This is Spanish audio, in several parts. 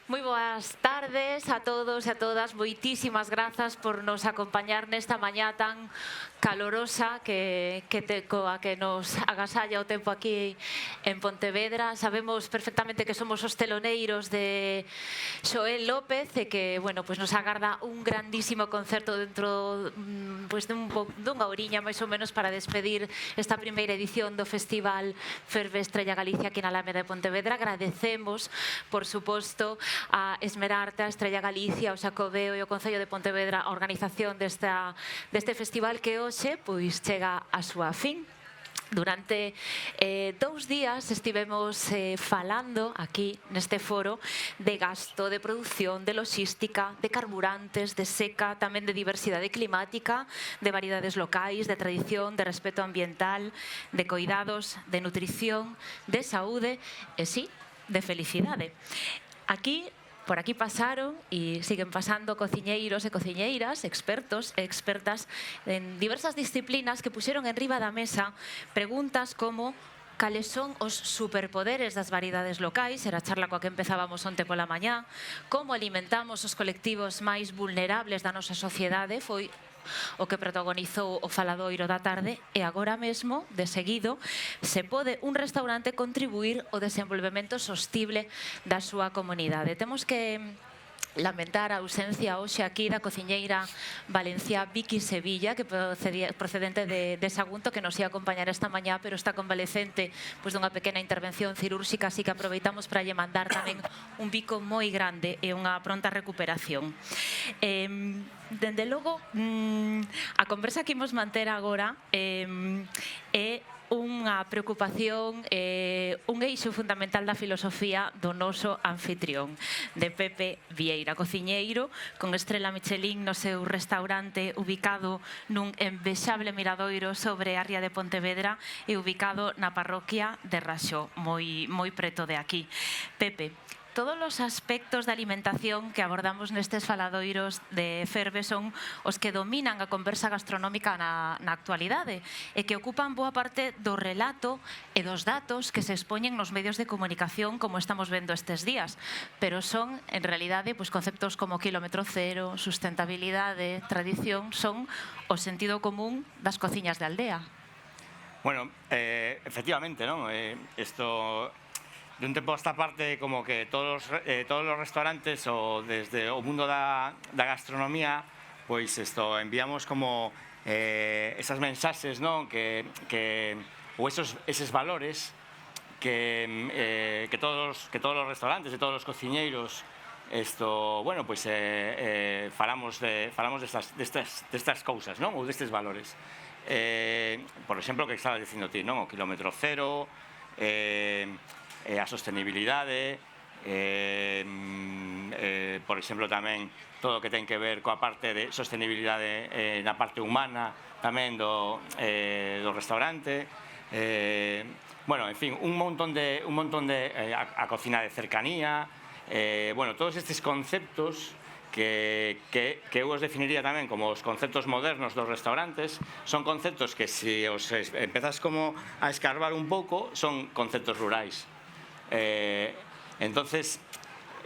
Moi boas tardes a todos e a todas. Moitísimas grazas por nos acompañar nesta mañá tan calorosa coa que nos agasalla o tempo aquí en Pontevedra. Sabemos perfectamente que somos os teloneiros de Xoel López e que, bueno, pues nos agarda un grandísimo concerto dentro dunha oriña máis ou menos para despedir esta primeira edición do Festival Ferve Estrella Galicia aquí na Alameda de Pontevedra. Agradecemos, por suposto, a Esmerarte, a Estrella Galicia, o Xacobeo e o Concello de Pontevedra a organización deste festival que hoxe pois chega a súa fin. Durante 2 días estivemos falando aquí neste foro de gasto, de produción, de logística, de carburantes, de seca, tamén de diversidade climática, de variedades locais, de tradición, de respeto ambiental, de cuidados, de nutrición, de saúde e, sí, de felicidade. Por aquí pasaron e siguen pasando cociñeiros e cociñeiras, expertos e expertas en diversas disciplinas que puxeron en riba da mesa preguntas como cales son os superpoderes das variedades locais, era a charla coa que empezábamos onte pola mañá, como alimentamos os colectivos máis vulnerables da nosa sociedade, foi o que protagonizou o faladoiro da tarde, e agora mesmo, de seguido, se pode un restaurante contribuir ao desenvolvemento sostible da súa comunidade. Temos que lamentar a ausencia hoxe aquí da cociñeira valenciá Vicky Sevilla, que procedente de Sagunto, que nos ia acompañar esta mañá, pero está convalecente dunha pequena intervención cirúrxica, así que aproveitamos para lle mandar tamén un bico moi grande e unha pronta recuperación. Dende logo, a conversa que imos manter agora é unha preocupación, un eixo fundamental da filosofía do noso anfitrión, de Pepe Vieira, cociñeiro con estrela Michelin no seu restaurante ubicado nun envexable miradoiro sobre a ría de Pontevedra e ubicado na parroquia de Raxó, moi preto de aquí. Pepe, todos os aspectos da alimentación que abordamos nestes faladoiros de Ferve son os que dominan a conversa gastronómica na actualidade e que ocupan boa parte do relato e dos datos que se expoñen nos medios de comunicación como estamos vendo estes días, pero son, en realidade, conceptos como quilómetro cero, sustentabilidade, tradición, son o sentido común das cociñas de aldea. Bueno, efectivamente, ¿no? Esto... De un tempo a esta parte, como que todos os restaurantes ou desde o mundo da gastronomía, pois enviamos como esas mensaxes, non? Ou eses valores que todos os restaurantes e todos os cociñeiros falamos destas cousas, non? Ou destes valores. Por exemplo, o que estabas dicindo ti, non? O quilómetro cero, a sostenibilidade, por exemplo, tamén todo o que ten que ver coa parte de sostenibilidade na parte humana tamén do restaurante, bueno, en fin, un montón de a cocina de cercanía, bueno, todos estes conceptos que eu os definiría tamén como os conceptos modernos dos restaurantes. Son conceptos que, se os empezas como a escarbar un pouco, son conceptos rurais. Entonces,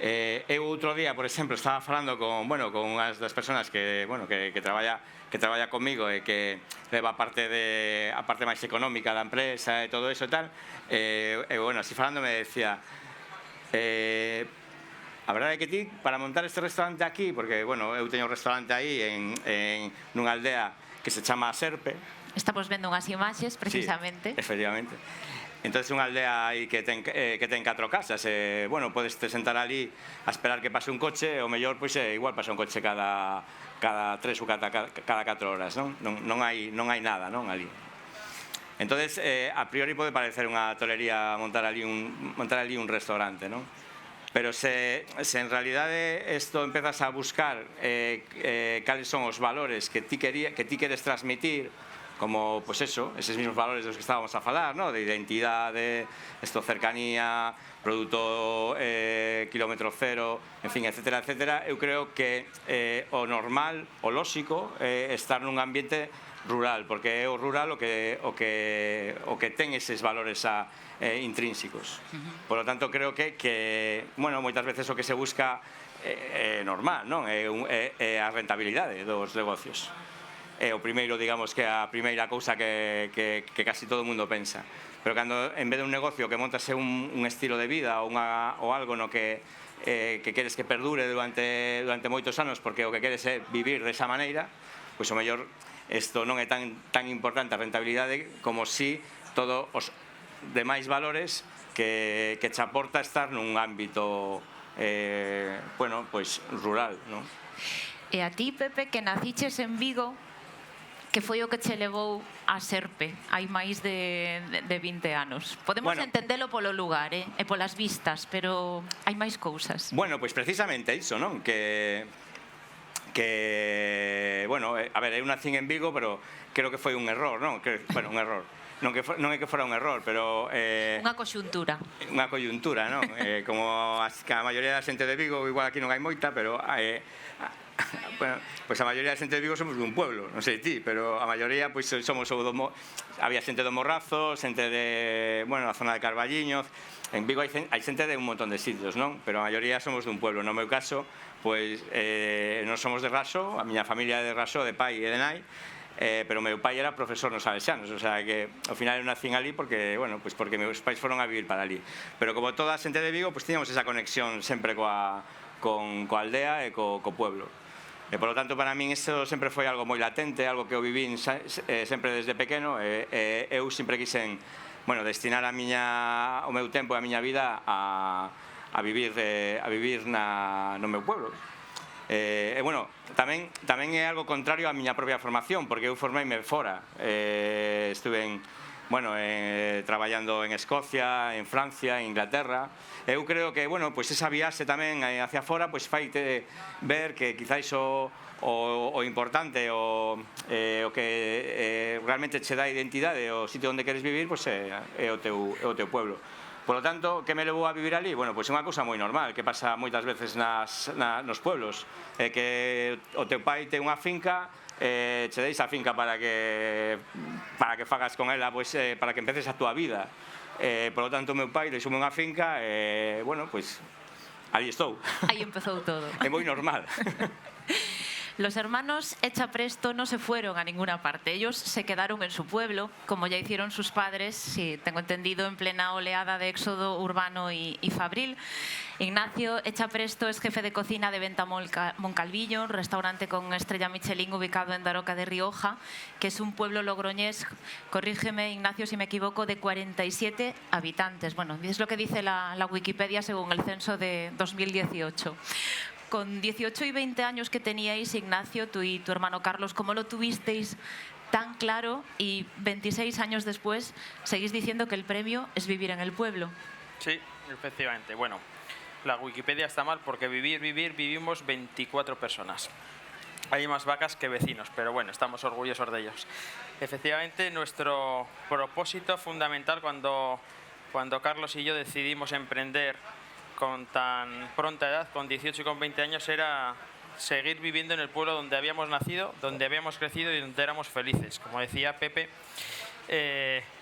eu outro día, por exemplo, estaba falando con unhas das persoas que traballa comigo e que leva a parte máis económica da empresa e todo eso e tal, así falando me decía, a verdade é que ti, para montar este restaurante aquí, porque, eu teño un restaurante aí nunha aldea que se chama Serpe. Estamos vendo unhas imaxes, precisamente. Sí, efectivamente. Entón, unha aldea aí que ten 4 casas, podes te sentar ali a esperar que pase un coche, e o mellor, igual pasa un coche cada 3 ou cada 4 horas, non? Non hai nada, non, ali. Entón, a priori pode parecer unha tolería montar ali un restaurante, non? Pero se en realidade isto empezas a buscar cales son os valores que ti queres transmitir, como, pues eso, eses mismos valores dos que estábamos a falar, ¿no? De identidade, cercanía, produto kilómetro cero, en fin, etcétera, etcétera. Eu creo que o normal, o lóxico, estar nun ambiente rural, porque é o rural o que ten eses valores intrínsecos. Por lo tanto, creo que bueno, moitas veces o que se busca é normal, non? É a rentabilidade dos negocios. É o primeiro, digamos, que a primeira cousa que casi todo o mundo pensa. Pero cando, en vez de un negocio que montase un estilo de vida ou algo no que queres que perdure durante moitos anos, porque o que queres é vivir desa maneira, pois o mellor isto non é tan importante a rentabilidade como si todos os demais valores que che aporta estar nun ámbito bueno, pois rural, non? E a ti, Pepe, que naciches en Vigo, que foi o que che levou a Serpe hai máis de 20 anos? Podemos entendelo polo lugar e polas vistas, pero hai máis cousas. Bueno, pois precisamente iso, non? Que bueno, a ver, eu nacín en Vigo, pero creo que foi un error, non? Bueno, un error. Non é que fora un error, pero unha coyuntura. Unha coyuntura, non? Como a maioría da xente de Vigo, igual aquí non hai moita, pero bueno, pois a maioría da xente de Vigo somos dun pueblo, non sei ti, pero a maioría pois somos había xente do Morrazo, xente de, bueno, a zona de Carballiños. En Vigo hai xente de un montón de sitios, non? Pero a maioría somos dun pueblo. No meu caso, pois non somos de Raso, a miña familia é de Raso, de pai e de nai, pero meu pai era profesor nos Salesianos, o sea que ao final eu nacín ali porque, bueno, pois porque meus pais foron a vivir para ali. Pero como toda a xente de Vigo, pois tiñamos esa conexión sempre coa aldea e co pueblo. E, por lo tanto, para min isto sempre foi algo moi latente, algo que eu vivín sempre desde pequeno, e eu sempre quixen, bueno, destinar o meu tempo e a miña vida a vivir no meu pueblo. E, bueno, tamén é algo contrario á miña propia formación, porque eu formeime fora. Estuve traballando en Escocia, en Francia, en Inglaterra. Eu creo que, bueno, pois esa viaxe tamén hacia fora, pois faite ver que quizáis o importante, o que realmente che dá identidade, o sitio onde queres vivir, pois é o teu pueblo. Por lo tanto, que me levou a vivir ali? Bueno, pois é unha cousa moi normal, que pasa moitas veces nos pueblos, que o teu pai ten unha finca, che deis a finca para que fagas con ela, pois, para que empeces a túa vida. Por lo tanto, o meu pai deixoume unha finca e, bueno, pois, ali estou. Aí empezou todo. É moi normal. Los hermanos Echapresto no se fueron a ninguna parte. Ellos se quedaron en su pueblo, como ya hicieron sus padres, si tengo entendido, en plena oleada de éxodo urbano y fabril. Ignacio Echapresto es jefe de cocina de Venta Moncalvillo, restaurante con estrella Michelin ubicado en Daroca de Rioja, que es un pueblo logroñés, corrígeme Ignacio si me equivoco, de 47 habitantes. Bueno, es lo que dice la Wikipedia según el censo de 2018. Con 18 y 20 años que teníais, Ignacio, tú y tu hermano Carlos, ¿cómo lo tuvisteis tan claro? Y 26 años después seguís diciendo que el premio es vivir en el pueblo. Sí, efectivamente. Bueno, la Wikipedia está mal porque vivimos 24 personas. Hay más vacas que vecinos, pero bueno, estamos orgullosos de ellos. Efectivamente, nuestro propósito fundamental cuando Carlos y yo decidimos emprender con tan pronta edad, con 18 y con 20 años, era seguir viviendo en el pueblo donde habíamos nacido, donde habíamos crecido y donde éramos felices. Como decía Pepe,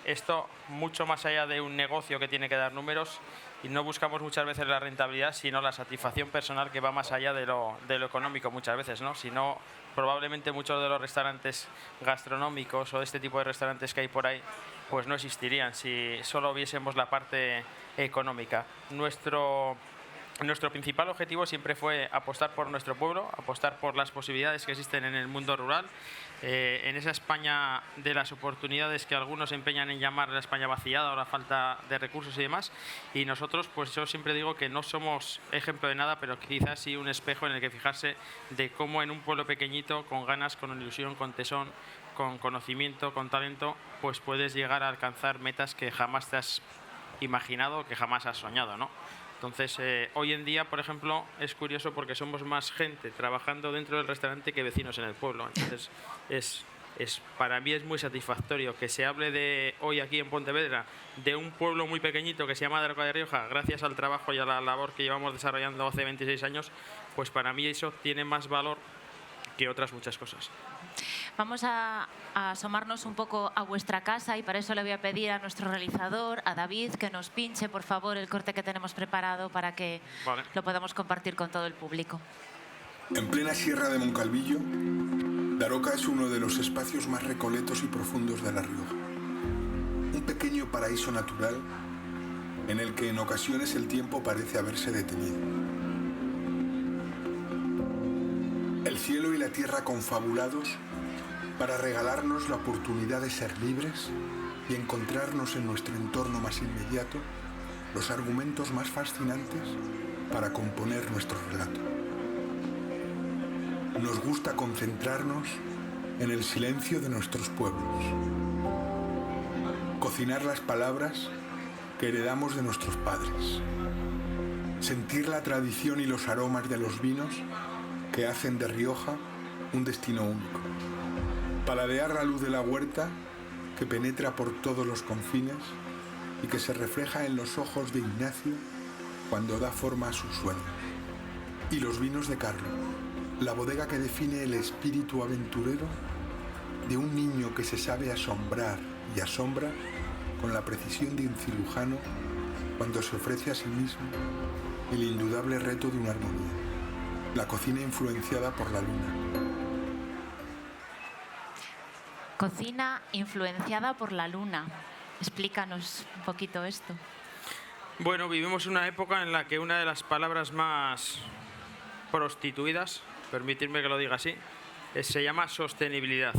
esto mucho más allá de un negocio que tiene que dar números, y no buscamos muchas veces la rentabilidad, sino la satisfacción personal que va más allá de lo económico muchas veces, ¿no? Si no, probablemente muchos de los restaurantes gastronómicos o de este tipo de restaurantes que hay por ahí, pues no existirían si solo viésemos la parte económica. Nuestro principal objetivo siempre fue apostar por nuestro pueblo, apostar por las posibilidades que existen en el mundo rural, en esa España de las oportunidades que algunos se empeñan en llamar la España vaciada o la falta de recursos y demás. Y nosotros, pues yo siempre digo que no somos ejemplo de nada, pero quizás sí un espejo en el que fijarse de cómo en un pueblo pequeñito, con ganas, con ilusión, con tesón, con conocimiento, con talento, pues puedes llegar a alcanzar metas que jamás te has imaginado, que jamás has soñado, ¿no? Entonces, hoy en día, por ejemplo, es curioso porque somos más gente trabajando dentro del restaurante que vecinos en el pueblo. Entonces, para mí es muy satisfactorio que se hable de hoy aquí en Pontevedra de un pueblo muy pequeñito que se llama Daroca de Rioja, gracias al trabajo y a la labor que llevamos desarrollando hace 26 años, pues para mí eso tiene más valor que otras muchas cosas. Vamos a asomarnos un poco a vuestra casa y para eso le voy a pedir a nuestro realizador, a David, que nos pinche, por favor, el corte que tenemos preparado para que lo podamos compartir con todo el público. En plena sierra de Moncalvillo, Daroca es uno de los espacios más recoletos y profundos de La Rioja. Un pequeño paraíso natural en el que en ocasiones el tiempo parece haberse detenido. El cielo y la tierra confabulados para regalarnos la oportunidad de ser libres y encontrarnos en nuestro entorno más inmediato los argumentos más fascinantes para componer nuestro relato. Nos gusta concentrarnos en el silencio de nuestros pueblos, cocinar las palabras que heredamos de nuestros padres, sentir la tradición y los aromas de los vinos que hacen de Rioja un destino único, paladear la luz de la huerta que penetra por todos los confines y que se refleja en los ojos de Ignacio cuando da forma a sus sueños, y los vinos de Carlo, la bodega que define el espíritu aventurero de un niño que se sabe asombrar y asombra con la precisión de un cirujano cuando se ofrece a sí mismo el indudable reto de una armonía, la cocina influenciada por la luna. Cocina influenciada por la luna. Explícanos un poquito esto. Bueno, vivimos una época en la que una de las palabras más prostituidas, permitirme que lo diga así, se llama sostenibilidad.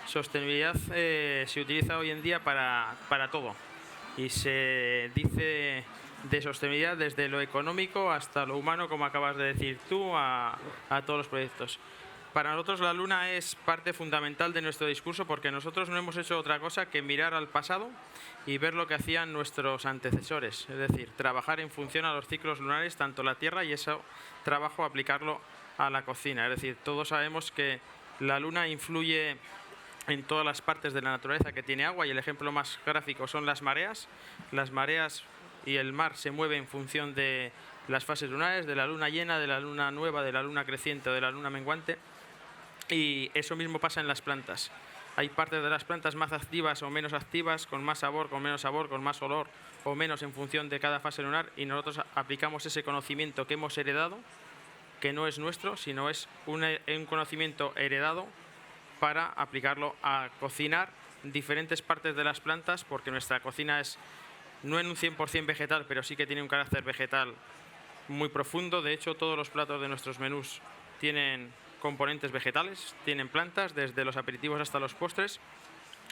Sostenibilidad se utiliza hoy en día para todo y se dice de sostenibilidad desde lo económico hasta lo humano, como acabas de decir tú, a todos los proyectos. Para nosotros la luna es parte fundamental de nuestro discurso porque nosotros no hemos hecho otra cosa que mirar al pasado y ver lo que hacían nuestros antecesores, es decir, trabajar en función a los ciclos lunares, tanto la Tierra, y ese trabajo aplicarlo a la cocina. Es decir, todos sabemos que la luna influye en todas las partes de la naturaleza que tiene agua y el ejemplo más gráfico son las mareas. Las mareas y el mar se mueven en función de las fases lunares, de la luna llena, de la luna nueva, de la luna creciente o de la luna menguante. Y eso mismo pasa en las plantas. Hay partes de las plantas más activas o menos activas, con más sabor, con menos sabor, con más olor o menos en función de cada fase lunar, y nosotros aplicamos ese conocimiento que hemos heredado, que no es nuestro, sino es un conocimiento heredado para aplicarlo a cocinar diferentes partes de las plantas, porque nuestra cocina es no en un 100% vegetal, pero sí que tiene un carácter vegetal muy profundo. De hecho, todos los platos de nuestros menús tienen componentes vegetales, tienen plantas, desde los aperitivos hasta los postres.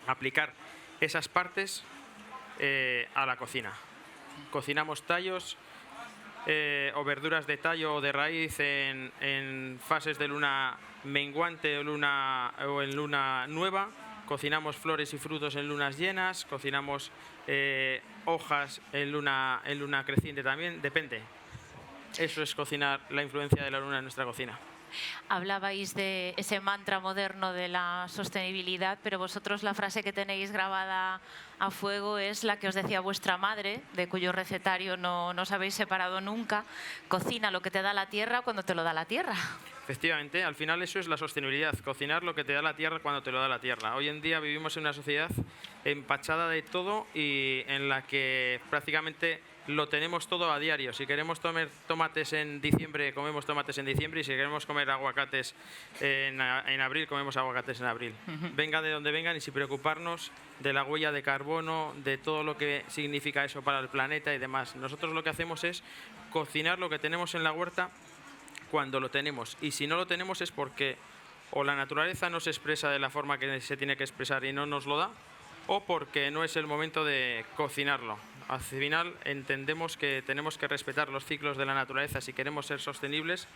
Aplicar esas partes a la cocina. Cocinamos tallos o verduras de tallo o de raíz en fases de luna menguante o en luna nueva. Cocinamos flores y frutos en lunas llenas, cocinamos hojas en luna creciente también, depende. Eso es cocinar, la influencia de la luna en nuestra cocina. Hablabais de ese mantra moderno de la sostenibilidad, pero vosotros la frase que tenéis grabada a fuego es la que os decía vuestra madre, de cuyo recetario no os habéis separado nunca: cocina lo que te da la tierra cuando te lo da la tierra. Efectivamente, al final eso es la sostenibilidad, cocinar lo que te da la tierra cuando te lo da la tierra. Hoy en día vivimos en una sociedad empachada de todo y en la que prácticamente lo tenemos todo a diario. Si queremos comer tomates en diciembre, comemos tomates en diciembre, y si queremos comer aguacates en abril, comemos aguacates en abril. Venga de donde vengan, y sin preocuparnos de la huella de carbono, de todo lo que significa eso para el planeta y demás. Nosotros lo que hacemos es cocinar lo que tenemos en la huerta cuando lo tenemos, y si no lo tenemos es porque o la naturaleza no se expresa de la forma que se tiene que expresar y no nos lo da, o porque no es el momento de cocinarlo. Al final entendemos que tenemos que respetar los ciclos de la naturaleza si queremos ser sostenibles,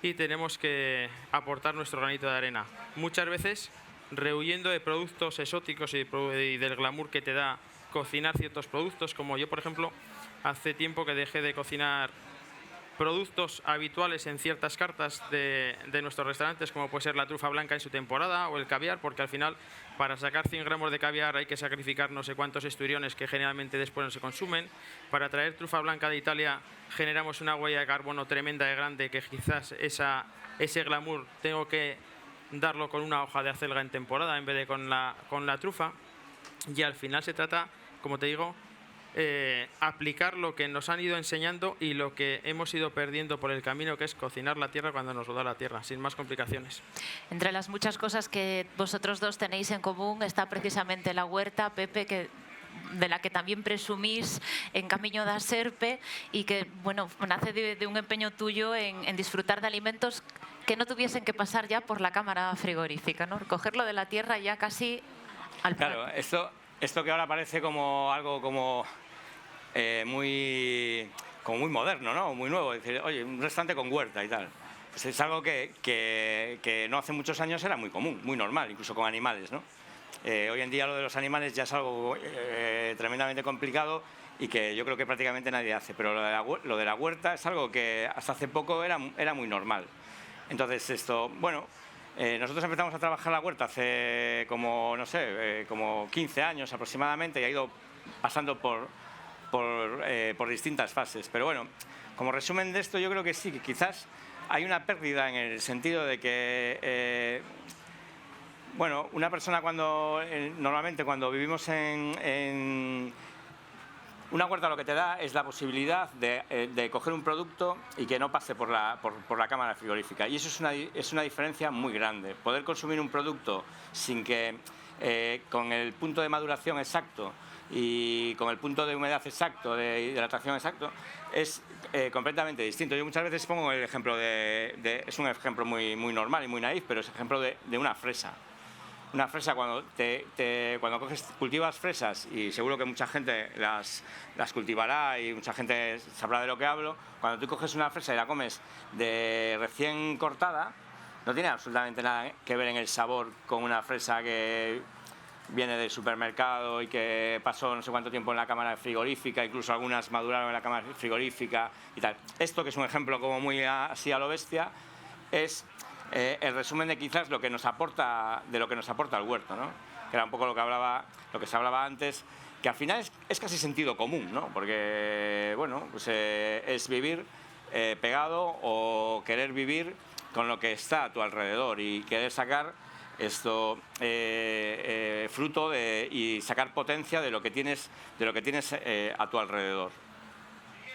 y tenemos que aportar nuestro granito de arena. Muchas veces rehuyendo de productos exóticos y del glamour que te da cocinar ciertos productos, como yo, por ejemplo, hace tiempo que dejé de cocinar productos habituales en ciertas cartas de nuestros restaurantes, como puede ser la trufa blanca en su temporada o el caviar, porque al final para sacar 100 gramos de caviar hay que sacrificar no sé cuántos esturiones que generalmente después no se consumen. Para traer trufa blanca de Italia generamos una huella de carbono tremenda de grande, que quizás ese glamour tengo que darlo con una hoja de acelga en temporada en vez de con la trufa. Y al final se trata, como te digo, aplicar lo que nos han ido enseñando y lo que hemos ido perdiendo por el camino, que es cocinar la tierra cuando nos lo da la tierra, sin más complicaciones. Entre las muchas cosas que vosotros dos tenéis en común está precisamente la huerta, Pepe, de la que también presumís en Camiño da Serpe y que, bueno, nace de un empeño tuyo en disfrutar de alimentos que no tuviesen que pasar ya por la cámara frigorífica, ¿no? Recogerlo de la tierra ya casi al plato. Claro, esto que ahora parece como algo como muy moderno, ¿no? Muy nuevo. Decir, oye, un restaurante con huerta y tal. Pues es algo que no hace muchos años era muy común, muy normal, incluso con animales, ¿no? Hoy en día lo de los animales ya es algo tremendamente complicado y que yo creo que prácticamente nadie hace. Pero lo de la huerta es algo que hasta hace poco era muy normal. Entonces esto, bueno, nosotros empezamos a trabajar la huerta hace como, no sé, como 15 años aproximadamente y ha ido pasando por distintas fases. Pero bueno, como resumen de esto, yo creo que sí, que quizás hay una pérdida en el sentido de que, bueno, una persona normalmente cuando vivimos en una huerta, lo que te da es la posibilidad de coger un producto y que no pase por la cámara frigorífica. Y eso es una diferencia muy grande. Poder consumir un producto sin que, con el punto de maduración exacto y con el punto de humedad exacto, de hidratación exacto, es completamente distinto. Yo muchas veces pongo el ejemplo es un ejemplo muy normal y muy naif, pero es el ejemplo de una fresa. Una fresa, cuando cultivas fresas, y seguro que mucha gente las cultivará y mucha gente sabrá de lo que hablo, cuando tú coges una fresa y la comes de recién cortada, no tiene absolutamente nada que ver en el sabor con una fresa que viene del supermercado y que pasó no sé cuánto tiempo en la cámara frigorífica, incluso algunas maduraron en la cámara frigorífica y tal. Esto, que es un ejemplo como muy así a lo bestia, es el resumen de quizás lo que nos aporta el huerto, ¿no? Que era un poco lo que se hablaba antes, que al final es casi sentido común, ¿no? Porque, bueno, pues, es vivir pegado o querer vivir con lo que está a tu alrededor y querer sacar esto fruto y sacar potencia de lo que tienes a tu alrededor.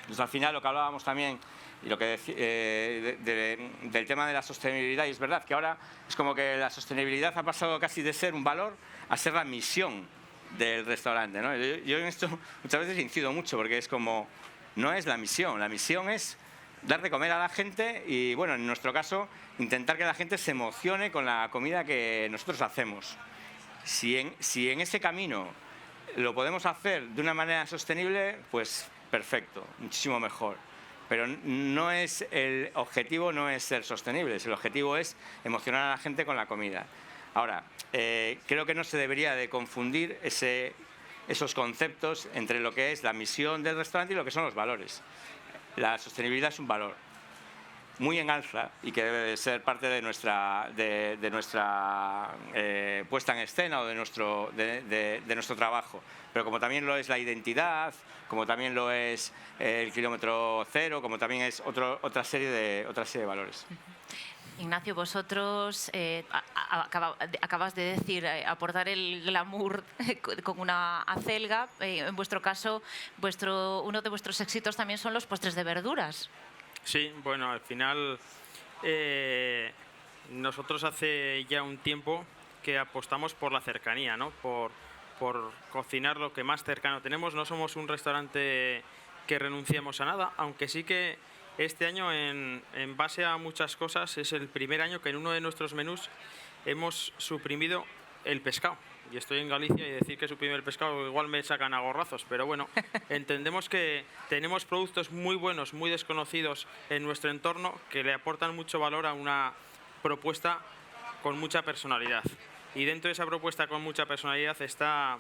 Entonces, al final, lo que hablábamos también y lo que del tema de la sostenibilidad, y es verdad que ahora es como que la sostenibilidad ha pasado casi de ser un valor a ser la misión del restaurante, ¿no? Yo en esto muchas veces incido mucho, porque es como, no es la misión es dar de comer a la gente y, bueno, en nuestro caso, intentar que la gente se emocione con la comida que nosotros hacemos. Si en ese camino lo podemos hacer de una manera sostenible, pues perfecto, muchísimo mejor. Pero el objetivo no es ser sostenibles, el objetivo es emocionar a la gente con la comida. Ahora, creo que no se debería de confundir esos conceptos entre lo que es la misión del restaurante y lo que son los valores. La sostenibilidad es un valor muy en alza y que debe de ser parte de nuestra puesta en escena o de nuestro trabajo. Pero como también lo es la identidad, como también lo es el kilómetro cero, como también es otra serie de valores. Ignacio, vosotros acabas de decir aportar el glamour con una acelga. En vuestro caso, uno de vuestros éxitos también son los postres de verduras. Sí, bueno, al final nosotros hace ya un tiempo que apostamos por la cercanía, ¿no? Por cocinar lo que más cercano tenemos. No somos un restaurante que renunciemos a nada, aunque sí que este año, en base a muchas cosas, es el primer año que en uno de nuestros menús hemos suprimido el pescado. Y estoy en Galicia y decir que suprimir el pescado igual me sacan a gorrazos, pero bueno, entendemos que tenemos productos muy buenos, muy desconocidos en nuestro entorno, que le aportan mucho valor a una propuesta con mucha personalidad. Y dentro de esa propuesta con mucha personalidad está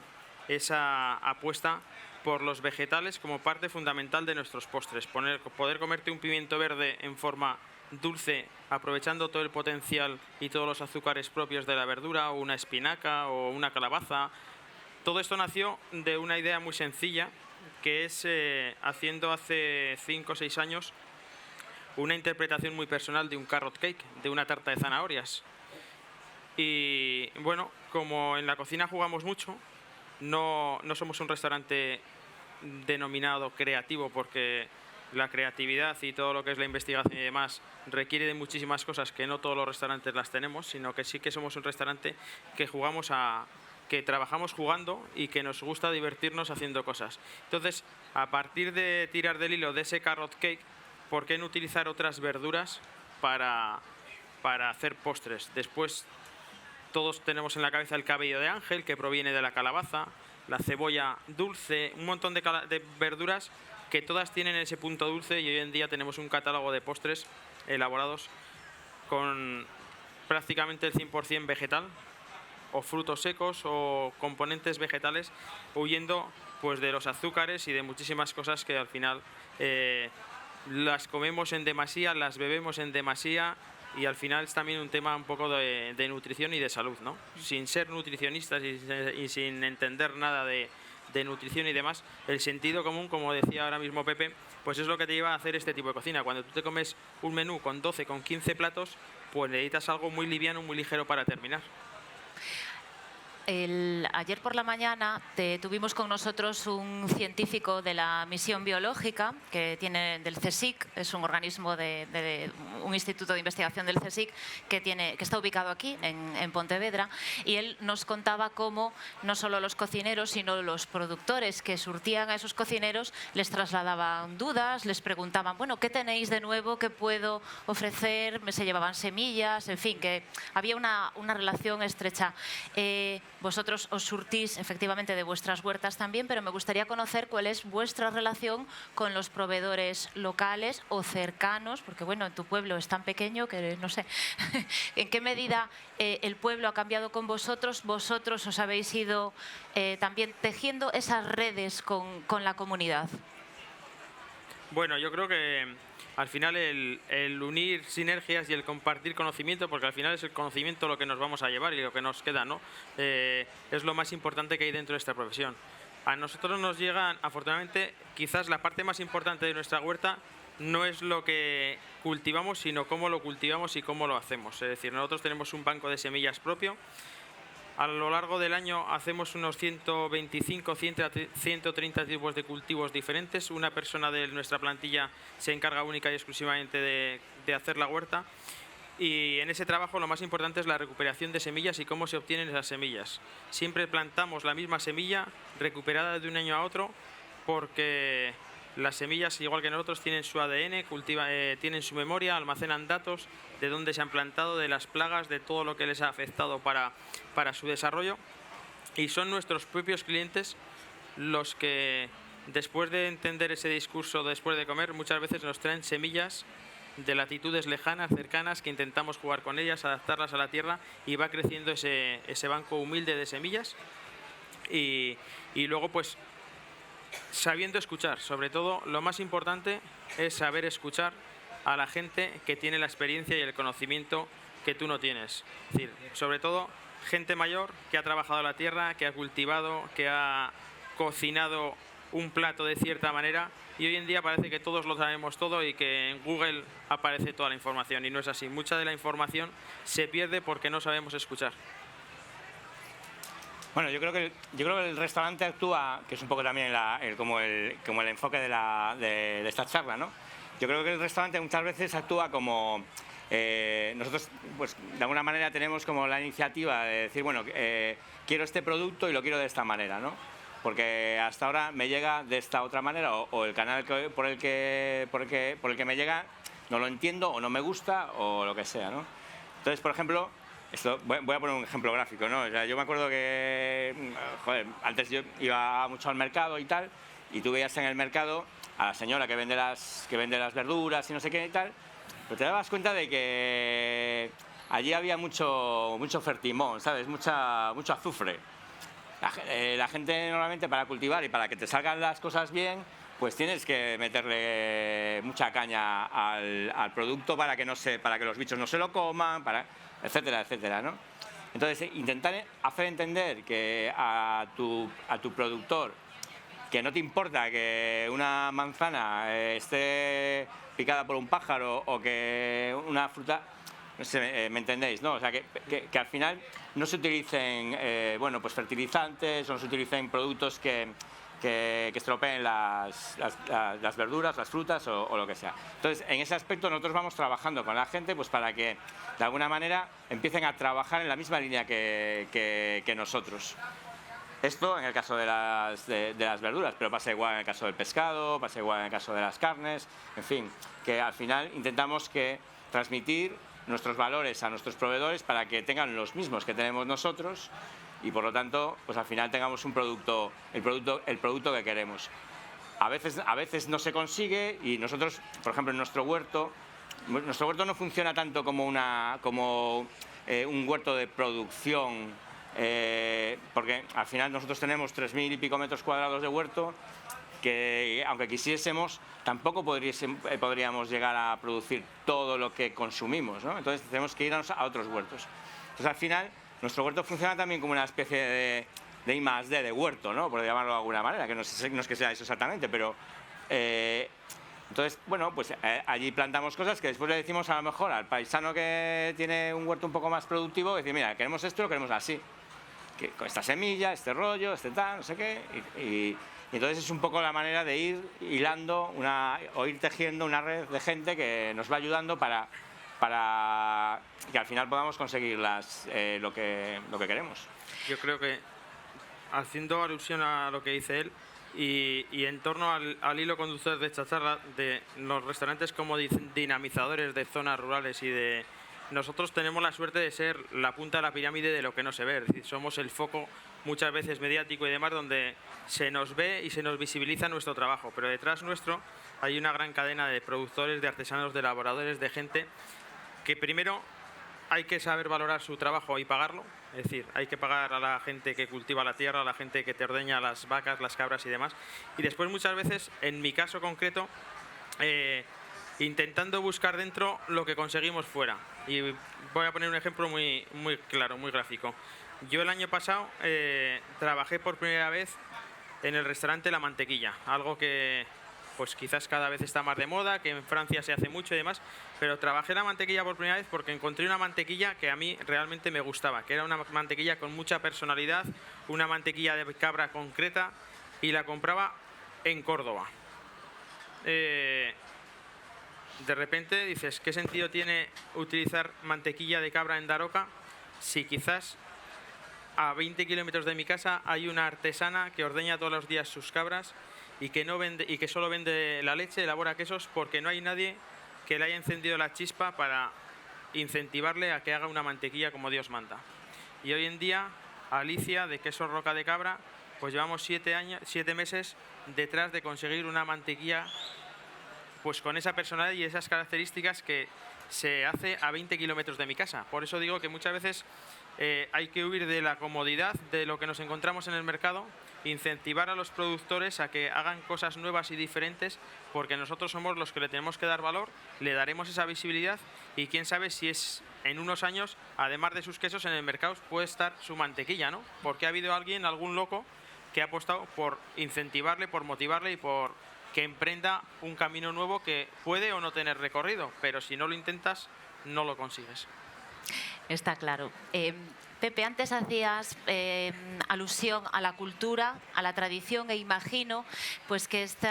esa apuesta por los vegetales como parte fundamental de nuestros postres. Poder comerte un pimiento verde en forma dulce, aprovechando todo el potencial y todos los azúcares propios de la verdura, o una espinaca o una calabaza. Todo esto nació de una idea muy sencilla, que es haciendo hace 5 o 6 años una interpretación muy personal de un carrot cake, de una tarta de zanahorias. Y bueno, como en la cocina jugamos mucho, no somos un restaurante denominado creativo, porque la creatividad y todo lo que es la investigación y demás requiere de muchísimas cosas que no todos los restaurantes las tenemos, sino que sí que somos un restaurante que trabajamos jugando y que nos gusta divertirnos haciendo cosas. Entonces, a partir de tirar del hilo de ese carrot cake, ¿por qué no utilizar otras verduras para hacer postres? Después, todos tenemos en la cabeza el cabello de ángel, que proviene de la calabaza, la cebolla dulce, un montón de verduras que todas tienen ese punto dulce, y hoy en día tenemos un catálogo de postres elaborados con prácticamente el 100% vegetal, o frutos secos o componentes vegetales, huyendo pues de los azúcares y de muchísimas cosas que al final las comemos en demasía, las bebemos en demasía, y al final es también un tema un poco de nutrición y de salud, ¿no? Sin ser nutricionistas y sin entender nada de nutrición y demás, el sentido común, como decía ahora mismo Pepe, pues es lo que te lleva a hacer este tipo de cocina. Cuando tú te comes un menú con 12, con 15 platos, pues necesitas algo muy liviano, muy ligero para terminar. Ayer por la mañana tuvimos con nosotros un científico de la misión biológica que tiene del CSIC, es un organismo un instituto de investigación del CSIC que está ubicado aquí en Pontevedra, y él nos contaba cómo no solo los cocineros sino los productores que surtían a esos cocineros les trasladaban dudas, les preguntaban, bueno, ¿qué tenéis de nuevo? ¿Qué puedo ofrecer? Se llevaban semillas, en fin, que había una relación estrecha. Vosotros os surtís efectivamente de vuestras huertas también, pero me gustaría conocer cuál es vuestra relación con los proveedores locales o cercanos, porque bueno, en tu pueblo es tan pequeño que no sé en qué medida el pueblo ha cambiado con vosotros, vosotros os habéis ido también tejiendo esas redes con la comunidad. Bueno, yo creo que al final el unir sinergias y el compartir conocimiento, porque al final es el conocimiento lo que nos vamos a llevar y lo que nos queda, ¿no? Es lo más importante que hay dentro de esta profesión. A nosotros nos llegan, afortunadamente, quizás la parte más importante de nuestra huerta no es lo que cultivamos, sino cómo lo cultivamos y cómo lo hacemos. Es decir, nosotros tenemos un banco de semillas propio. A lo largo del año hacemos unos 125, 130 tipos de cultivos diferentes. Una persona de nuestra plantilla se encarga única y exclusivamente de hacer la huerta. Y en ese trabajo lo más importante es la recuperación de semillas y cómo se obtienen esas semillas. Siempre plantamos la misma semilla recuperada de un año a otro, porque las semillas, igual que nosotros, tienen su ADN, tienen su memoria, almacenan datos de dónde se han plantado, de las plagas, de todo lo que les ha afectado para su desarrollo. Y son nuestros propios clientes los que, después de entender ese discurso, después de comer, muchas veces nos traen semillas de latitudes lejanas, cercanas, que intentamos jugar con ellas, adaptarlas a la tierra, y va creciendo ese banco humilde de semillas. Y luego, pues, sabiendo escuchar, sobre todo lo más importante es saber escuchar a la gente que tiene la experiencia y el conocimiento que tú no tienes. Es decir, sobre todo gente mayor que ha trabajado la tierra, que ha cultivado, que ha cocinado un plato de cierta manera, y hoy en día parece que todos lo sabemos todo y que en Google aparece toda la información, y no es así. Mucha de la información se pierde porque no sabemos escuchar. Bueno, yo creo que el restaurante actúa, que es un poco también como el enfoque de esta charla, ¿no? Yo creo que el restaurante muchas veces actúa como nosotros, pues de alguna manera tenemos como la iniciativa de decir, bueno, quiero este producto y lo quiero de esta manera, ¿no? Porque hasta ahora me llega de esta otra manera, o el canal por el que me llega no lo entiendo, o no me gusta, o lo que sea, ¿no? Entonces, por ejemplo, voy a poner un ejemplo gráfico, ¿no? O sea, yo me acuerdo que, antes yo iba mucho al mercado y tal, y tú veías en el mercado a la señora que vende las verduras y no sé qué y tal, pero te dabas cuenta de que allí había mucho fertimón, ¿sabes? Mucho azufre. La gente normalmente para cultivar y para que te salgan las cosas bien, pues tienes que meterle mucha caña al producto para que los bichos no se lo coman, etcétera, etcétera, ¿no? Entonces, intentar hacer entender que a tu productor que no te importa que una manzana esté picada por un pájaro o que una fruta, no sé, ¿me entendéis? ¿No? O sea, que al final no se utilicen bueno, pues fertilizantes o no se utilicen productos que estropeen las verduras, las frutas o lo que sea. Entonces, en ese aspecto nosotros vamos trabajando con la gente pues para que de alguna manera empiecen a trabajar en la misma línea que nosotros. Esto en el caso de las verduras, pero pasa igual en el caso del pescado, pasa igual en el caso de las carnes, en fin, que al final intentamos transmitir nuestros valores a nuestros proveedores para que tengan los mismos que tenemos nosotros y por lo tanto, pues al final tengamos el producto que queremos. A veces no se consigue y nosotros, por ejemplo, en nuestro huerto no funciona tanto como un huerto de producción, porque al final nosotros tenemos 3.000 y pico metros cuadrados de huerto que, aunque quisiésemos, tampoco podríamos llegar a producir todo lo que consumimos, ¿no? Entonces tenemos que irnos a otros huertos. Entonces al final nuestro huerto funciona también como una especie de I+D de huerto, ¿no? Por llamarlo de alguna manera, que no es que sea eso exactamente, pero entonces, bueno, pues allí plantamos cosas que después le decimos a lo mejor al paisano que tiene un huerto un poco más productivo, decir, mira, queremos esto, lo queremos así, con esta semilla, este rollo, este tal, no sé qué, y entonces es un poco la manera de ir hilando o ir tejiendo una red de gente que nos va ayudando para que al final podamos conseguir lo que queremos. Yo creo que, haciendo alusión a lo que dice él, y en torno al hilo conductor de esta charla, de los restaurantes como dinamizadores de zonas rurales nosotros tenemos la suerte de ser la punta de la pirámide de lo que no se ve, es decir, somos el foco muchas veces mediático y demás donde se nos ve y se nos visibiliza nuestro trabajo, pero detrás nuestro hay una gran cadena de productores, de artesanos, de elaboradores, de gente que primero hay que saber valorar su trabajo y pagarlo, es decir, hay que pagar a la gente que cultiva la tierra, a la gente que te ordeña las vacas, las cabras y demás, y después muchas veces, en mi caso concreto, intentando buscar dentro lo que conseguimos fuera. Y voy a poner un ejemplo muy claro, muy gráfico. Yo el año pasado trabajé por primera vez en el restaurante La Mantequilla, algo que pues quizás cada vez está más de moda, que en Francia se hace mucho y demás, pero trabajé la mantequilla por primera vez porque encontré una mantequilla que a mí realmente me gustaba, que era una mantequilla con mucha personalidad, una mantequilla de cabra concreta, y la compraba en Córdoba. De repente dices, ¿qué sentido tiene utilizar mantequilla de cabra en Daroca si quizás a 20 kilómetros de mi casa hay una artesana que ordeña todos los días sus cabras y que no vende, y que solo vende la leche, elabora quesos, porque no hay nadie que le haya encendido la chispa para incentivarle a que haga una mantequilla como Dios manda? Y hoy en día, Alicia, de Queso Roca de Cabra, pues llevamos 7 meses detrás de conseguir una mantequilla pues con esa personalidad y esas características que se hace a 20 kilómetros de mi casa. Por eso digo que muchas veces hay que huir de la comodidad de lo que nos encontramos en el mercado, incentivar a los productores a que hagan cosas nuevas y diferentes, porque nosotros somos los que le tenemos que dar valor, le daremos esa visibilidad y quién sabe si en unos años, además de sus quesos, en el mercado puede estar su mantequilla, ¿no? Porque ha habido algún loco que ha apostado por incentivarle, por motivarle y por que emprenda un camino nuevo que puede o no tener recorrido, pero si no lo intentas, no lo consigues. Está claro. Pepe, antes hacías alusión a la cultura, a la tradición, e imagino pues que este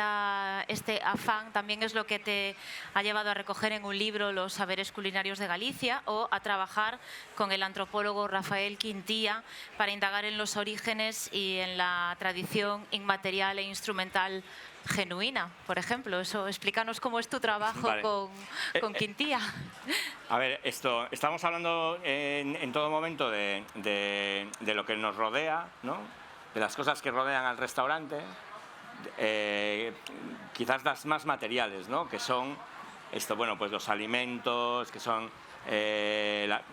afán también es lo que te ha llevado a recoger en un libro los saberes culinarios de Galicia o a trabajar con el antropólogo Rafael Quintía para indagar en los orígenes y en la tradición inmaterial e instrumental genuina, por ejemplo. Eso, explícanos cómo es tu trabajo vale. con Quintía. A ver, estamos hablando en todo momento de lo que nos rodea, ¿no? De las cosas que rodean al restaurante, quizás las más materiales, ¿no? Que son pues los alimentos, que son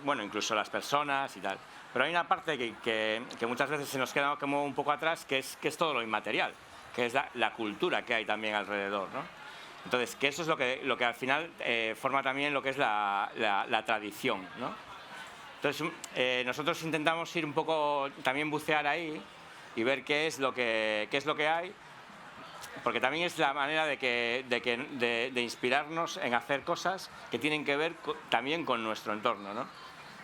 bueno, incluso las personas y tal. Pero hay una parte que muchas veces se nos queda como un poco atrás, que es todo lo inmaterial, que es la cultura que hay también alrededor, ¿no? Entonces, que eso es lo que al final forma también lo que es la tradición, ¿no? Entonces, nosotros intentamos ir un poco, también bucear ahí y ver qué es lo que hay, porque también es la manera de inspirarnos en hacer cosas que tienen que ver también con nuestro entorno, ¿no?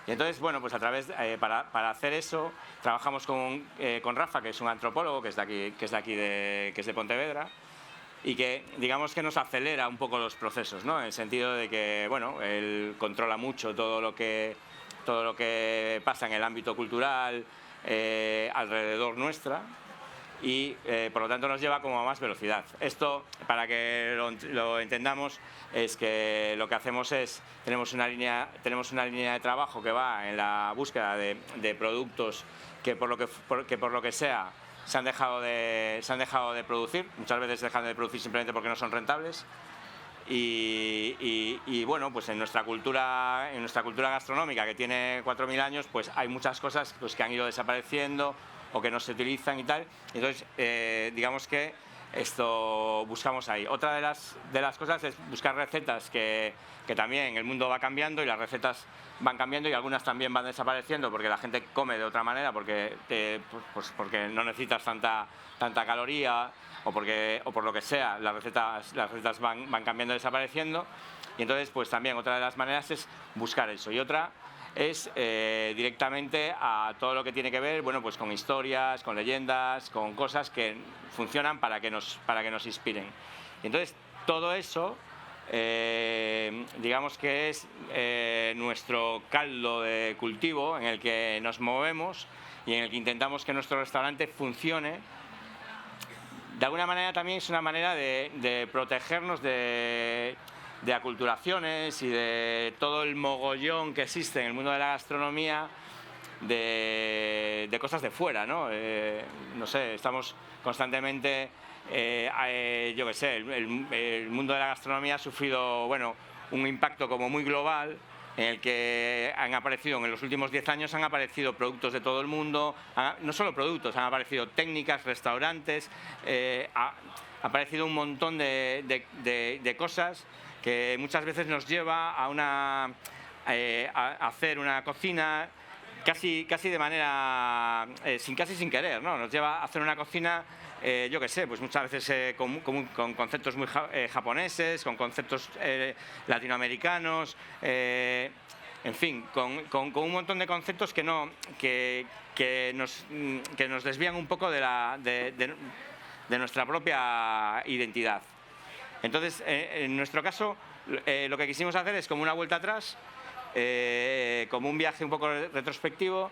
Y entonces, bueno, pues a través, para hacer eso, trabajamos con Rafa, que es un antropólogo, que es de aquí, que es de Pontevedra, y que, digamos, que nos acelera un poco los procesos, ¿no? En el sentido de que, bueno, él controla mucho todo lo que pasa en el ámbito cultural alrededor nuestra, y por lo tanto nos lleva como a más velocidad. Esto, para que lo entendamos, es que lo que hacemos es, tenemos una línea de trabajo que va en la búsqueda de productos que por lo que sea se han dejado de producir, muchas veces dejan de producir simplemente porque no son rentables. Y bueno, pues en nuestra cultura gastronómica, que tiene 4.000 años, pues hay muchas cosas pues, que han ido desapareciendo o que no se utilizan y tal. Entonces, digamos que esto buscamos ahí. Otra de las cosas es buscar recetas que también el mundo va cambiando y las recetas van cambiando y algunas también van desapareciendo porque la gente come de otra manera, porque no necesitas tanta caloría o por lo que sea, las recetas van cambiando y desapareciendo. Y entonces, pues también otra de las maneras es buscar eso. Y otra es directamente a todo lo que tiene que ver, bueno, pues con historias, con leyendas, con cosas que funcionan para que nos inspiren. Y entonces, todo eso, digamos que es nuestro caldo de cultivo en el que nos movemos y en el que intentamos que nuestro restaurante funcione. De alguna manera también es una manera de protegernos de aculturaciones y de todo el mogollón que existe en el mundo de la gastronomía de cosas de fuera, ¿no? No sé, estamos constantemente, yo qué sé, el mundo de la gastronomía ha sufrido, bueno, un impacto como muy global en el que han aparecido, en los últimos 10 años han aparecido productos de todo el mundo, no solo productos, han aparecido técnicas, restaurantes, ha aparecido un montón de cosas que muchas veces nos lleva a hacer una cocina casi de manera, casi sin querer, ¿no? Nos lleva a hacer una cocina, yo qué sé, pues muchas veces con conceptos muy japoneses, con conceptos latinoamericanos, en fin, con un montón de conceptos que nos desvían un poco de nuestra propia identidad. Entonces, en nuestro caso, lo que quisimos hacer es como una vuelta atrás, como un viaje un poco retrospectivo,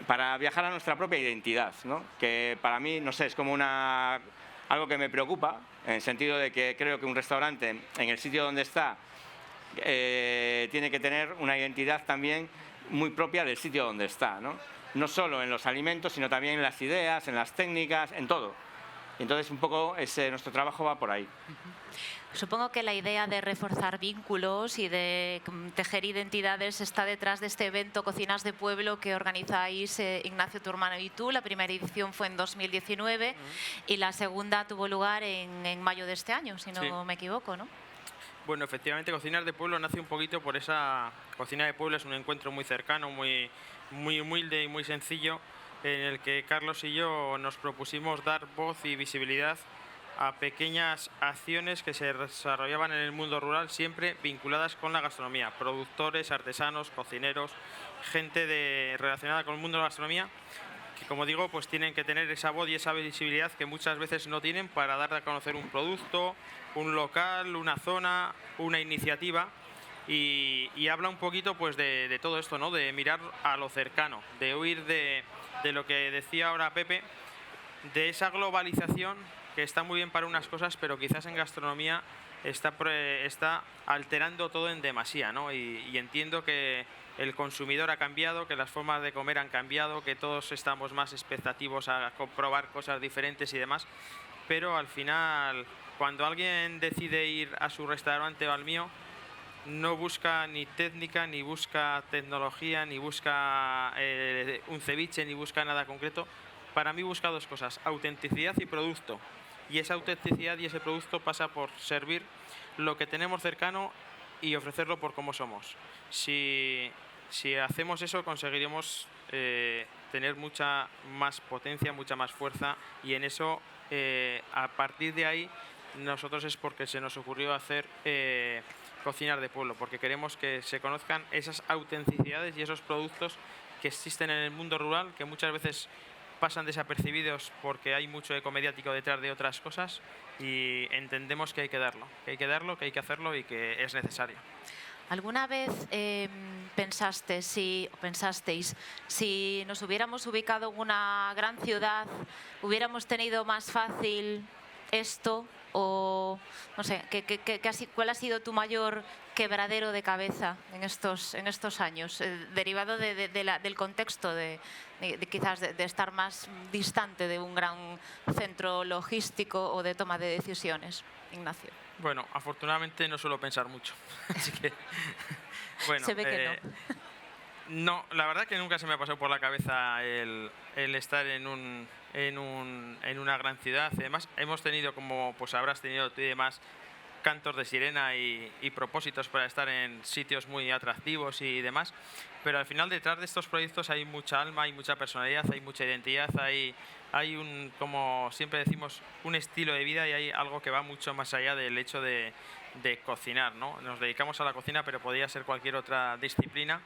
para viajar a nuestra propia identidad, ¿no? Que para mí, no sé, es como algo que me preocupa, en el sentido de que creo que un restaurante, en el sitio donde está, tiene que tener una identidad también muy propia del sitio donde está, ¿no? No solo en los alimentos, sino también en las ideas, en las técnicas, en todo. Entonces, un poco nuestro trabajo va por ahí. Supongo que la idea de reforzar vínculos y de tejer identidades está detrás de este evento Cocinas de Pueblo que organizáis Ignacio, tu hermano y tú. La primera edición fue en 2019 y la segunda tuvo lugar en mayo de este año, si no me equivoco, ¿no? Bueno, efectivamente, Cocinas de Pueblo nace un poquito por esa... Cocina de Pueblo es un encuentro muy cercano, muy humilde y muy sencillo, en el que Carlos y yo nos propusimos dar voz y visibilidad a pequeñas acciones que se desarrollaban en el mundo rural, siempre vinculadas con la gastronomía. Productores, artesanos, cocineros, gente relacionada con el mundo de la gastronomía, que, como digo, pues tienen que tener esa voz y esa visibilidad que muchas veces no tienen para dar a conocer un producto, un local, una zona, una iniciativa. Y habla un poquito pues de todo esto, ¿no? De mirar a lo cercano, de huir de lo que decía ahora Pepe, de esa globalización que está muy bien para unas cosas, pero quizás en gastronomía está alterando todo en demasía, ¿no? Y entiendo que el consumidor ha cambiado, que las formas de comer han cambiado, que todos estamos más expectativos a comprobar cosas diferentes y demás, pero al final, cuando alguien decide ir a su restaurante o al mío, no busca ni técnica, ni busca tecnología, ni busca un ceviche, ni busca nada concreto. Para mí busca dos cosas, autenticidad y producto. Y esa autenticidad y ese producto pasa por servir lo que tenemos cercano y ofrecerlo por cómo somos. Si hacemos eso, conseguiremos tener mucha más potencia, mucha más fuerza, y en eso, a partir de ahí, nosotros es porque se nos ocurrió hacer cocinar de pueblo, porque queremos que se conozcan esas autenticidades y esos productos que existen en el mundo rural, que muchas veces pasan desapercibidos porque hay mucho eco mediático detrás de otras cosas, y entendemos que hay que darlo, que hay que hacerlo y que es necesario. ¿Alguna vez pensasteis, si nos hubiéramos ubicado en una gran ciudad, hubiéramos tenido más fácil esto? O no sé, ¿cuál ha sido tu mayor quebradero de cabeza en estos años, derivado del contexto de quizás de estar más distante de un gran centro logístico o de toma de decisiones, Ignacio? Bueno, afortunadamente no suelo pensar mucho, así que bueno, se ve que no, la verdad que nunca se me ha pasado por la cabeza el estar en una gran ciudad. Además, hemos tenido, como pues habrás tenido tú y demás, cantos de sirena y propósitos para estar en sitios muy atractivos y demás. Pero al final, detrás de estos proyectos hay mucha alma, hay mucha personalidad, hay mucha identidad, hay un, como siempre decimos, un estilo de vida, y hay algo que va mucho más allá del hecho de cocinar, ¿no? Nos dedicamos a la cocina, pero podría ser cualquier otra disciplina.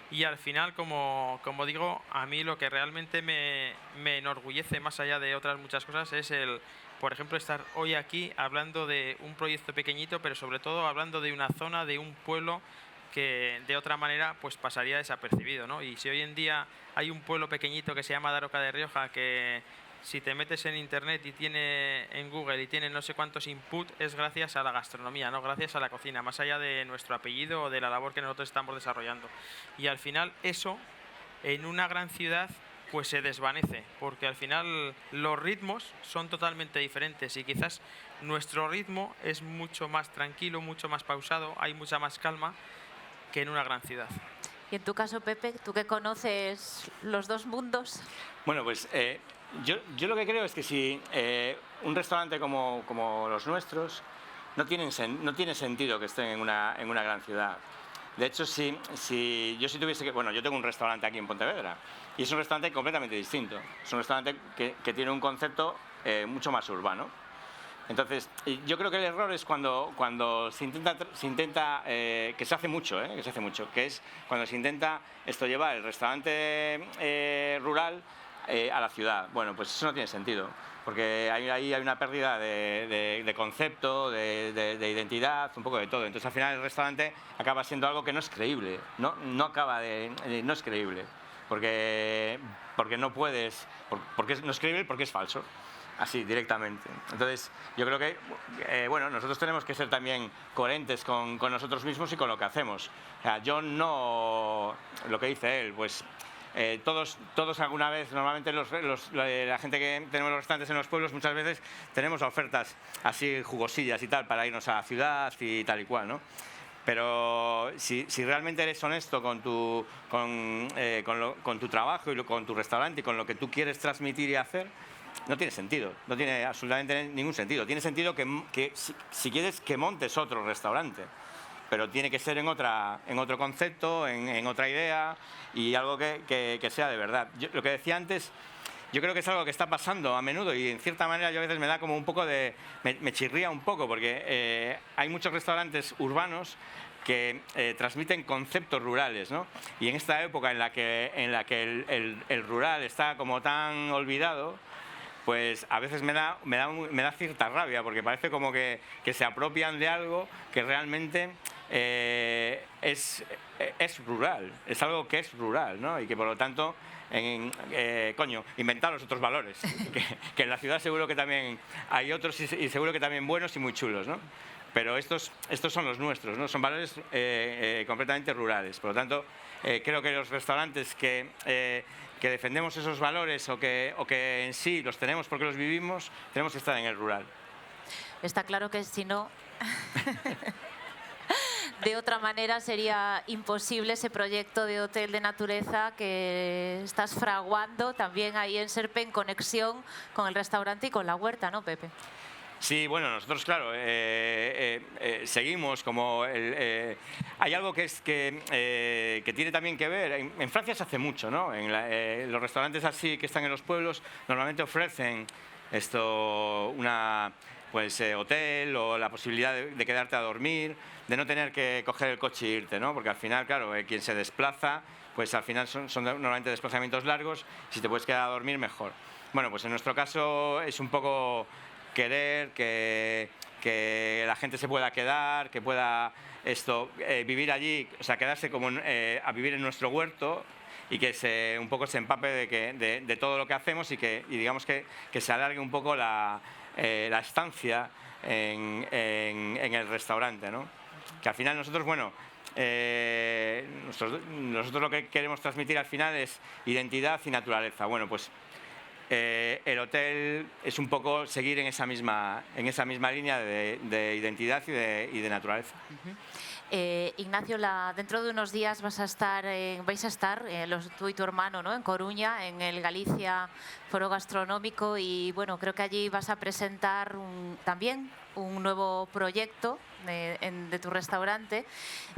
Y al final, como digo, a mí lo que realmente me enorgullece, más allá de otras muchas cosas, es por ejemplo, estar hoy aquí hablando de un proyecto pequeñito, pero sobre todo hablando de una zona, de un pueblo que de otra manera pues pasaría desapercibido, ¿no? Y si hoy en día hay un pueblo pequeñito que se llama Daroca de Rioja, que si te metes en internet y tiene en Google y tiene no sé cuántos input, es gracias a la gastronomía, no gracias a la cocina, más allá de nuestro apellido o de la labor que nosotros estamos desarrollando. Y al final eso, en una gran ciudad, pues se desvanece, porque al final los ritmos son totalmente diferentes, y quizás nuestro ritmo es mucho más tranquilo, mucho más pausado, hay mucha más calma que en una gran ciudad. Y en tu caso, Pepe, tú que conoces los dos mundos. Bueno, pues yo lo que creo es que si un restaurante como los nuestros no tiene sentido que estén en una gran ciudad. De hecho, si yo tuviese que... Bueno, yo tengo un restaurante aquí en Pontevedra y es un restaurante completamente distinto. Es un restaurante que tiene un concepto mucho más urbano. Entonces, yo creo que el error es cuando se intenta que se hace mucho, que es cuando se intenta llevar el restaurante rural a la ciudad. Bueno, pues eso no tiene sentido, porque ahí hay una pérdida de concepto, de identidad, un poco de todo. Entonces, al final el restaurante acaba siendo algo que no es creíble, no es creíble, porque no puedes, porque no es creíble, porque es falso. Así, directamente. Entonces, yo creo que bueno, nosotros tenemos que ser también coherentes con nosotros mismos y con lo que hacemos. O sea, yo no... Lo que dice él, pues... todos alguna vez, normalmente la gente que tenemos los restaurantes en los pueblos, muchas veces tenemos ofertas así jugosillas y tal para irnos a la ciudad y tal y cual, ¿no? Pero si realmente eres honesto con tu trabajo y con tu restaurante y con lo que tú quieres transmitir y hacer, no tiene sentido, no tiene absolutamente ningún sentido. Tiene sentido que si quieres que montes otro restaurante, pero tiene que ser en otro concepto, en otra idea, y algo que sea de verdad. Lo que decía antes, yo creo que es algo que está pasando a menudo, y en cierta manera yo a veces me da como un poco de... me chirría un poco, porque hay muchos restaurantes urbanos que transmiten conceptos rurales, ¿no? Y en esta época en la que el rural está como tan olvidado, pues a veces me da cierta rabia, porque parece como que se apropian de algo que realmente es rural, es algo que es rural, ¿no? Y que por lo tanto, inventaros otros valores, que en la ciudad seguro que también hay otros, y seguro que también buenos y muy chulos, ¿no? Pero estos son los nuestros, ¿no? Son valores completamente rurales. Por lo tanto, creo que los restaurantes que defendemos esos valores o que en sí los tenemos porque los vivimos, tenemos que estar en el rural. Está claro que si no... de otra manera sería imposible ese proyecto de hotel de naturaleza que estás fraguando también ahí en Serpe, en conexión con el restaurante y con la huerta, ¿no, Pepe? Sí, bueno, nosotros, claro, seguimos como... hay algo que tiene también que ver, en Francia se hace mucho, ¿no? Los restaurantes así que están en los pueblos normalmente ofrecen hotel o la posibilidad de quedarte a dormir, de no tener que coger el coche e irte, ¿no? Porque al final, claro, quien se desplaza, pues al final son normalmente desplazamientos largos, si te puedes quedar a dormir, mejor. Bueno, pues en nuestro caso es un poco querer que la gente se pueda quedar, que pueda vivir allí, o sea, quedarse como a vivir en nuestro huerto y que un poco se empape de todo lo que hacemos y digamos que se alargue un poco la estancia en el restaurante, ¿no? Que al final nosotros, bueno, nosotros lo que queremos transmitir al final es identidad y naturaleza. Bueno, pues el hotel es un poco seguir en esa misma línea de identidad y de naturaleza. Ignacio, dentro de unos días vais a estar tú y tu hermano, ¿no?, en Coruña, en el Galicia Foro Gastronómico, y bueno, creo que allí vas a presentar también un nuevo proyecto de tu restaurante.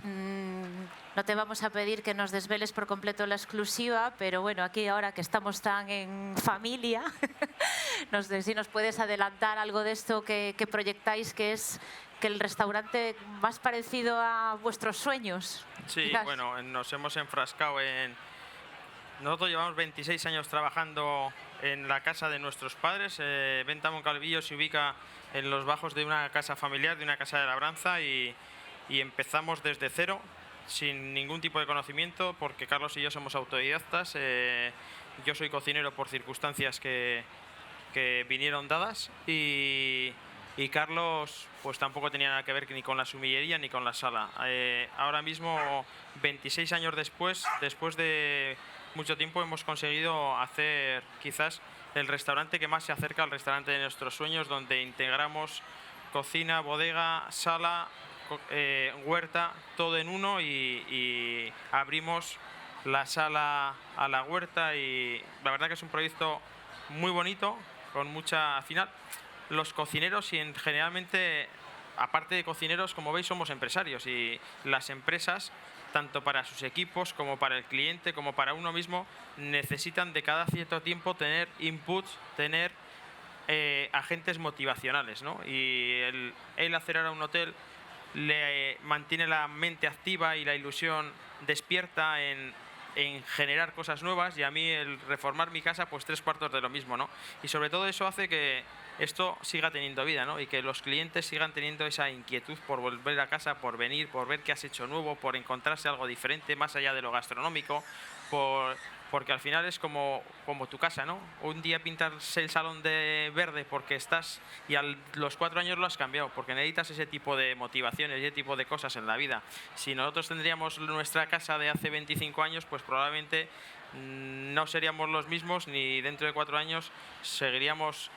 No te vamos a pedir que nos desveles por completo la exclusiva, pero bueno, aquí ahora que estamos tan en familia, si nos puedes adelantar algo de esto que proyectáis, que es que el restaurante más parecido a vuestros sueños. Sí, quizás. Bueno, nos hemos enfrascado en... Nosotros llevamos 26 años trabajando en la casa de nuestros padres. Venta Moncalvillo se ubica en los bajos de una casa familiar, de una casa de labranza, y empezamos desde cero, sin ningún tipo de conocimiento, porque Carlos y yo somos autodidactas. Yo soy cocinero por circunstancias que vinieron dadas, y Carlos pues tampoco tenía nada que ver ni con la sumillería ni con la sala. Ahora mismo, 26 años después de mucho tiempo, hemos conseguido hacer quizás el restaurante que más se acerca al restaurante de nuestros sueños, donde integramos cocina, bodega, sala, huerta, todo en uno, y abrimos la sala a la huerta, y la verdad que es un proyecto muy bonito, con mucha... Al final, los cocineros, y generalmente, aparte de cocineros, como veis, somos empresarios, y las empresas, tanto para sus equipos como para el cliente, como para uno mismo, necesitan de cada cierto tiempo tener inputs, tener agentes motivacionales, ¿no? Y el hacer ahora un hotel le mantiene la mente activa y la ilusión despierta en generar cosas nuevas, y a mí el reformar mi casa, pues 3/4 de lo mismo, ¿no? Y sobre todo eso hace que esto siga teniendo vida, ¿no? Y que los clientes sigan teniendo esa inquietud por volver a casa, por venir, por ver qué has hecho nuevo, por encontrarse algo diferente más allá de lo gastronómico, porque al final es como tu casa, ¿no? Un día pintas el salón de verde porque estás, y a los 4 años lo has cambiado, porque necesitas ese tipo de motivaciones, ese tipo de cosas en la vida. Si nosotros tendríamos nuestra casa de hace 25 años, pues probablemente no seríamos los mismos, ni dentro de 4 años seguiríamos,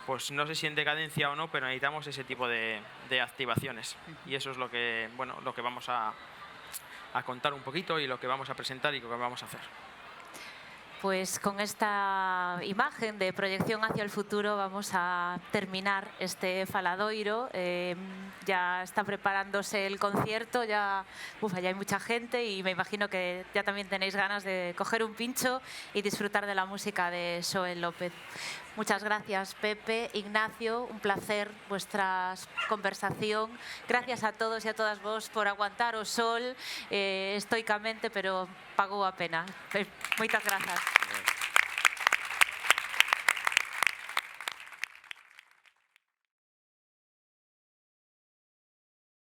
pues no sé si en decadencia o no, pero necesitamos ese tipo de activaciones. Y eso es lo que vamos a contar un poquito, y lo que vamos a presentar y lo que vamos a hacer. Pues con esta imagen de proyección hacia el futuro vamos a terminar este faladoiro. Ya está preparándose el concierto, ya hay mucha gente, y me imagino que ya también tenéis ganas de coger un pincho y disfrutar de la música de Xoel López. Muchas gracias, Pepe, Ignacio, un placer vuestra conversación. Gracias a todos y a todas vos por aguantar o sol estoicamente, pero pagou a pena. Moitas grazas.